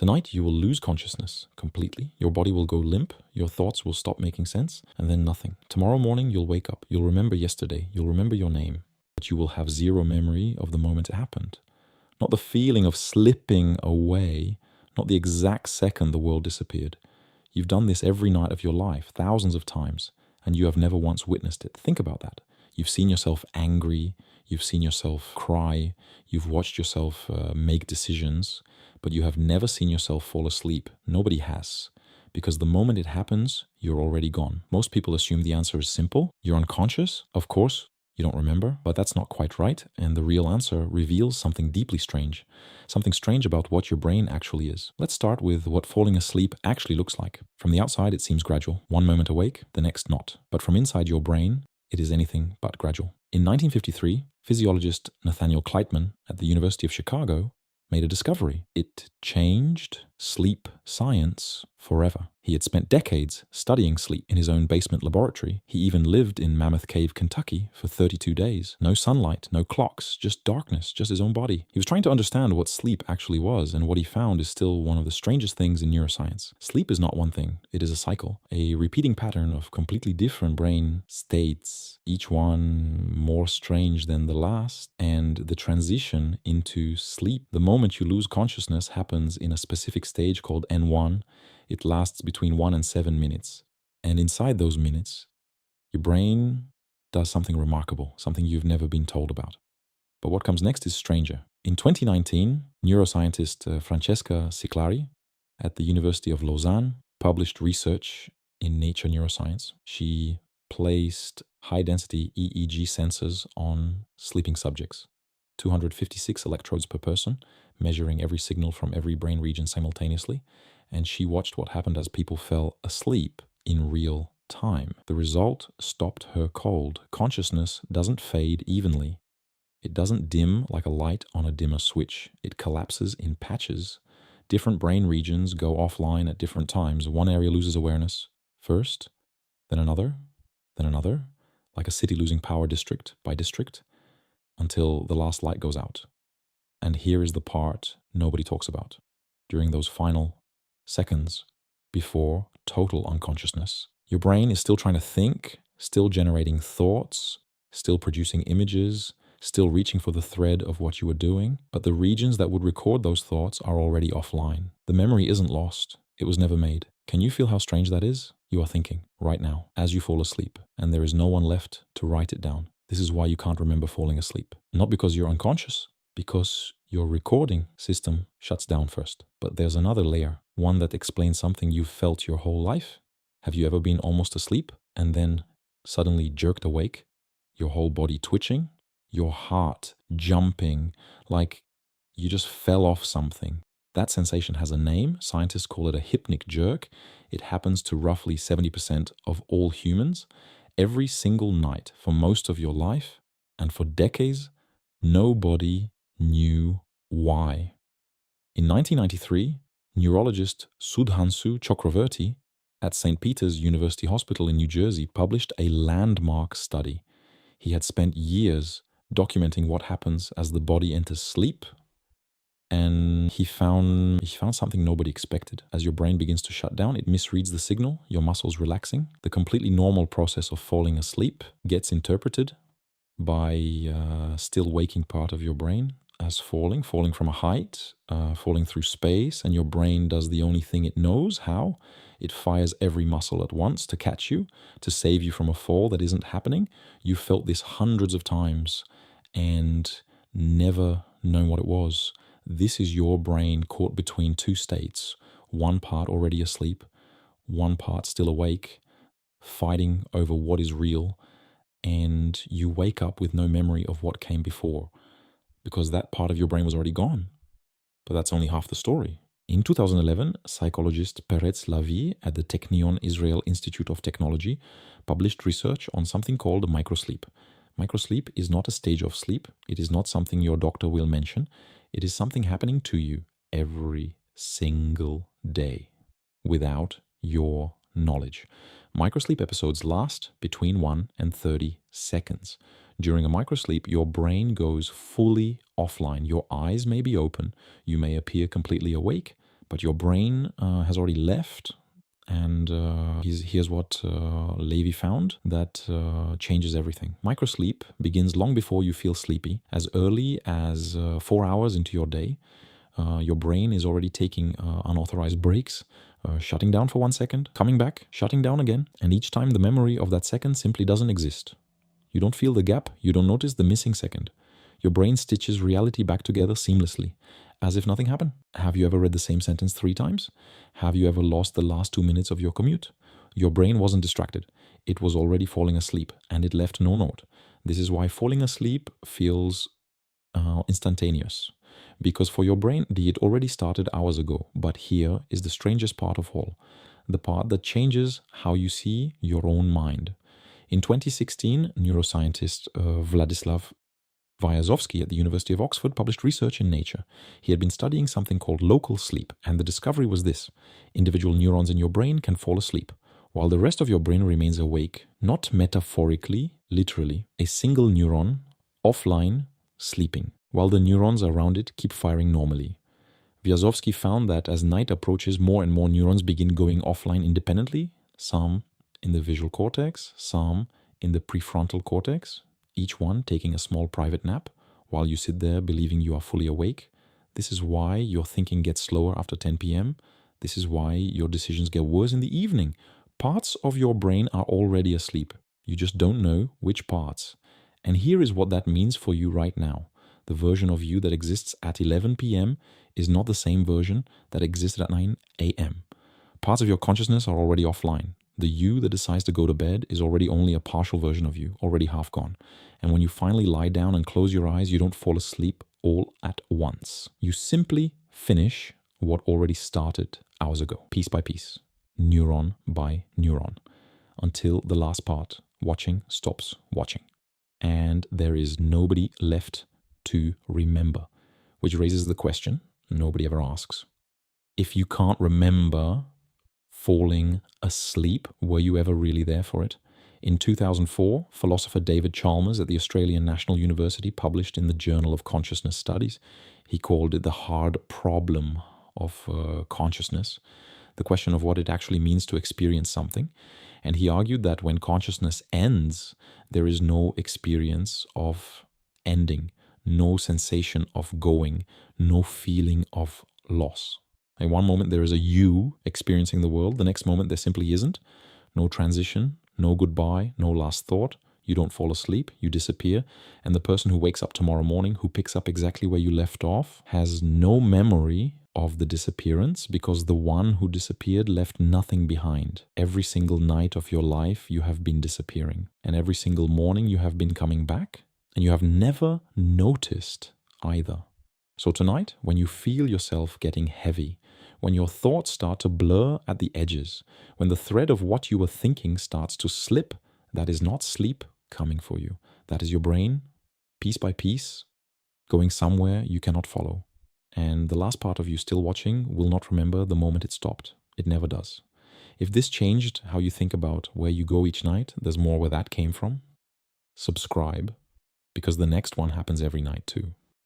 Tonight, you will lose consciousness completely. Your body will go limp. Your thoughts will stop making sense, and then nothing. Tomorrow morning, you'll wake up. You'll remember yesterday. You'll remember your name. But you will have zero memory of the moment it happened. Not the feeling of slipping away, not the exact second the world disappeared. You've done this every night of your life, thousands of times, and you have never once witnessed it. Think about that. You've seen yourself angry. You've seen yourself cry. You've watched yourself make decisions. But you have never seen yourself fall asleep. Nobody has. Because the moment it happens, you're already gone. Most people assume the answer is simple. You're unconscious. Of course, you don't remember, but that's not quite right. And the real answer reveals something deeply strange. Something strange about what your brain actually is. Let's start with what falling asleep actually looks like. From the outside, it seems gradual. One moment awake, the next not. But from inside your brain, it is anything but gradual. In 1953, physiologist Nathaniel Kleitman at the University of Chicago made a discovery. It changed sleep science forever. He had spent decades studying sleep in his own basement laboratory. He even lived in Mammoth Cave, Kentucky for 32 days. No sunlight, no clocks, just darkness, just his own body. He was trying to understand what sleep actually was, and what he found is still one of the strangest things in neuroscience. Sleep is not one thing, it is a cycle, a repeating pattern of completely different brain states, each one more strange than the last, and the transition into sleep, the moment you lose consciousness, happens in a specific stage called N1. It lasts between 1 and 7 minutes. And inside those minutes, your brain does something remarkable, something you've never been told about. But what comes next is stranger. In 2019, neuroscientist Francesca Ciclari at the University of Lausanne published research in Nature Neuroscience. She placed high-density EEG sensors on sleeping subjects, 256 electrodes per person, measuring every signal from every brain region simultaneously, and she watched what happened as people fell asleep in real time. The result stopped her cold. Consciousness doesn't fade evenly. It doesn't dim like a light on a dimmer switch. It collapses in patches. Different brain regions go offline at different times. One area loses awareness first, then another, like a city losing power district by district, until the last light goes out. And here is the part nobody talks about. During those final seconds before total unconsciousness, your brain is still trying to think, still generating thoughts, still producing images, still reaching for the thread of what you were doing, but the regions that would record those thoughts are already offline. The memory isn't lost. It was never made. Can you feel how strange that is? You are thinking right now as you fall asleep, and there is no one left to write it down. This is why you can't remember falling asleep. Not because you're unconscious, because your recording system shuts down first. But there's another layer, one that explains something you've felt your whole life. Have you ever been almost asleep and then suddenly jerked awake, your whole body twitching, your heart jumping like you just fell off something? That sensation has a name. Scientists call it a hypnic jerk. It happens to roughly 70% of all humans. Every single night for most of your life, and for decades, nobody knew why. In 1993, neurologist Sudhanshu Chakravarti at St. Peter's University Hospital in New Jersey published a landmark study. He had spent years documenting what happens as the body enters sleep, and he found something nobody expected. As your brain begins to shut down, it misreads the signal, your muscles relaxing. The completely normal process of falling asleep gets interpreted by still waking part of your brain as falling from a height, falling through space, and your brain does the only thing it knows how. It fires every muscle at once to catch you, to save you from a fall that isn't happening. You've felt this hundreds of times and never known what it was. This is your brain caught between two states, one part already asleep, one part still awake, fighting over what is real, and you wake up with no memory of what came before, because that part of your brain was already gone. But that's only half the story. In 2011, psychologist Peretz Lavie at the Technion Israel Institute of Technology published research on something called microsleep. Microsleep is not a stage of sleep. It is not something your doctor will mention. It is something happening to you every single day without your knowledge. Microsleep episodes last between 1 and 30 seconds. During a microsleep, your brain goes fully offline. Your eyes may be open. You may appear completely awake, But your brain has already left. And here's what Levy found that changes everything. Microsleep begins long before you feel sleepy. As early as 4 hours into your day, your brain is already taking unauthorized breaks, shutting down for 1 second, coming back, shutting down again. And each time the memory of that second simply doesn't exist. You don't feel the gap. You don't notice the missing second. Your brain stitches reality back together seamlessly, as if nothing happened. Have you ever read the same sentence 3 times? Have you ever lost the last 2 minutes of your commute? Your brain wasn't distracted. It was already falling asleep, and it left no note. This is why falling asleep feels instantaneous. Because for your brain, it already started hours ago. But here is the strangest part of all. The part that changes how you see your own mind. In 2016, neuroscientist Vladislav Vyazovsky at the University of Oxford published research in Nature. He had been studying something called local sleep, and the discovery was this. Individual neurons in your brain can fall asleep, while the rest of your brain remains awake, not metaphorically, literally, a single neuron, offline, sleeping, while the neurons around it keep firing normally. Vyazovsky found that as night approaches, more and more neurons begin going offline independently, some in the visual cortex, some in the prefrontal cortex, each one taking a small private nap while you sit there believing you are fully awake. This is why your thinking gets slower after 10 p.m. This is why your decisions get worse in the evening. Parts of your brain are already asleep. You just don't know which parts. And here is what that means for you right now. The version of you that exists at 11 p.m. is not the same version that existed at 9 a.m. Parts of your consciousness are already offline. The you that decides to go to bed is already only a partial version of you, already half gone. And when you finally lie down and close your eyes, you don't fall asleep all at once. You simply finish what already started hours ago, piece by piece, neuron by neuron, until the last part, watching, stops watching. And there is nobody left to remember, which raises the question nobody ever asks. If you can't remember falling asleep, were you ever really there for it? In 2004, philosopher David Chalmers at the Australian National University published in the Journal of Consciousness Studies. He called it the hard problem of consciousness, the question of what it actually means to experience something. And he argued that when consciousness ends, there is no experience of ending, no sensation of going, no feeling of loss. In one moment, there is a you experiencing the world. The next moment, there simply isn't. No transition, no goodbye, no last thought. You don't fall asleep, you disappear. And the person who wakes up tomorrow morning, who picks up exactly where you left off, has no memory of the disappearance because the one who disappeared left nothing behind. Every single night of your life, you have been disappearing. And every single morning, you have been coming back. And you have never noticed either. So tonight, when you feel yourself getting heavy, when your thoughts start to blur at the edges, when the thread of what you were thinking starts to slip, that is not sleep coming for you. That is your brain, piece by piece, going somewhere you cannot follow. And the last part of you still watching will not remember the moment it stopped. It never does. If this changed how you think about where you go each night, there's more where that came from. Subscribe, because the next one happens every night too.